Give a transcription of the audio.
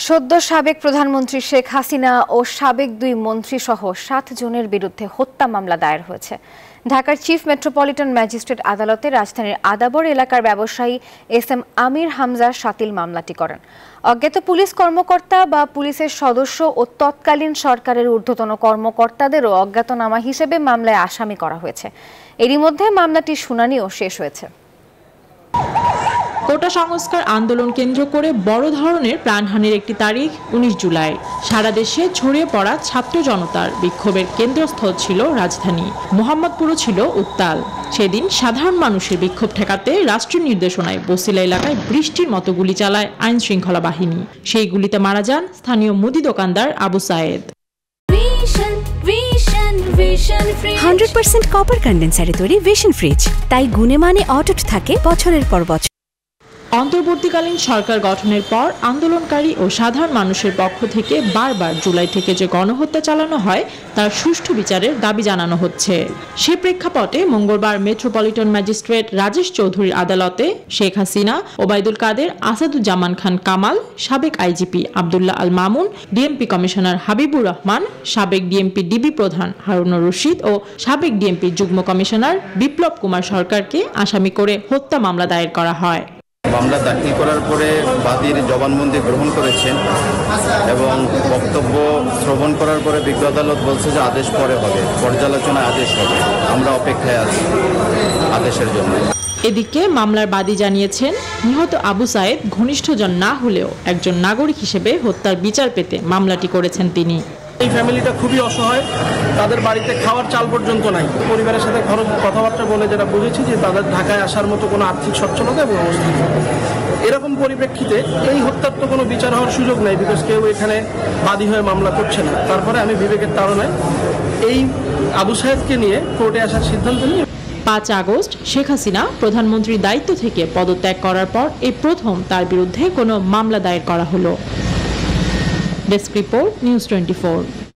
সদ্য সাবেক প্রধানমন্ত্রী শেখ হাসিনা ও সাবেক দুই মন্ত্রী সহ ৭ জনের বিরুদ্ধে হত্যা মামলা দায়ের হয়েছে। ঢাকার চিফ মেট্রোপলিটন ম্যাজিস্ট্রেট আদালতে রাজধানীর আদাবর এলাকার ব্যবসায়ী এস.এম. আমির হামজা শাতিল মামলাটি করেন। অজ্ঞাত পুলিশ কর্মকর্তা বা পুলিশের সদস্য ও তৎকালীন সরকারের ঊর্ধ্বতন কর্মকর্তাদেরও অজ্ঞাতনামা হিসেবে মামলায় আসামি করা হয়েছে। এরই মধ্যে মামলাটির শুনানিও শেষ হয়েছে। কোটা সংস্কার আন্দোলন কেন্দ্র করে বড় ধরনের প্রাণহানির একটি তারিখ ১৯ জুলাই। সারা দেশে ছড়িয়ে পড়া ছাত্র জনতার বিক্ষোভের কেন্দ্রস্থল ছিল রাজধানী। মোহাম্মদপুরও ছিল উত্তাল। সেদিন সাধারণ মানুষের বিক্ষোভ ঠেকাতে রাষ্ট্রীয় নির্দেশনায় বসিলা এলাকায় বৃষ্টির মতো গুলি চালায় আইন শৃঙ্খলা বাহিনী। সেই গুলিতে মারা যান স্থানীয় মুদি দোকানদার আবু সায়েদ। 100% কপার কন্ডেন্সারে তৈরি ভিশন ফ্রিজ, তাই গুণে মানে অটুট থাকে বছরের পর বছর। অন্তর্বর্তীকালীন সরকার গঠনের পর আন্দোলনকারী ও সাধারণ মানুষের পক্ষ থেকে বারবার জুলাই থেকে যে গণহত্যা চালানো হয় তার সুষ্ঠু বিচারের দাবি জানানো হচ্ছে। সে প্রেক্ষাপটে মঙ্গলবার মেট্রোপলিটন ম্যাজিস্ট্রেট রাজেশ চৌধুরীর আদালতে শেখ হাসিনা, ওবায়দুল কাদের, আসাদুজ্জামান খান কামাল, সাবেক IGP Abdullah Al Mamun, DMP commissioner Habibur Rahman, সাবেক ডিএমপি ডিবি প্রধান হারুনুর রশিদ ও সাবেক ডিএমপি যুগ্ম কমিশনার বিপ্লব কুমার সরকারকে আসামি করে হত্যা মামলা দায়ের করা হয়। মামলা দাখিল করার পরে বাদীর জবানবন্দি গ্রহণ করেছেন এবং বক্তব্য শ্রবণ করার পরে বিজ্ঞ আদালত বলছে যে আদেশ পরে হবে, পর্যালোচনায় আদেশ হবে। আমরা অপেক্ষায় আছি আদেশের জন্য। এদিকে মামলার বাদী জানিয়েছেন, নিহত আবু সায়েদ ঘনিষ্ঠজন না হলেও একজন নাগরিক হিসেবে হত্যার বিচার পেতে মামলাটি করেছেন তিনি। এই ফ্যামিলিটা খুবই অসহায়, তাদের বাড়িতে খাওয়ার চাল পর্যন্ত নাই। পরিবারের সাথে কথাবার্তা বলে যেটা বুঝেছি যে তাদের ঢাকায় আসার মতো কোনো আর্থিক সচ্ছলতা এবং অবস্থা এরকম পরিপ্রেক্ষিতে এই হত্যার তো কোনো বিচার হওয়ার সুযোগ নেই, বিকজ কেউ এখানে বাদী হয়ে মামলা করছে না। তারপরে আমি বিবেকের তাড়নায় এই আবু সায়েদকে নিয়ে কোর্টে আসার সিদ্ধান্ত নিই। ৫ আগস্ট শেখ হাসিনা প্রধানমন্ত্রীর দায়িত্ব থেকে পদত্যাগ করার পর এই প্রথম তার বিরুদ্ধে কোনো মামলা দায়ের করা হলো। Desk report, news 24।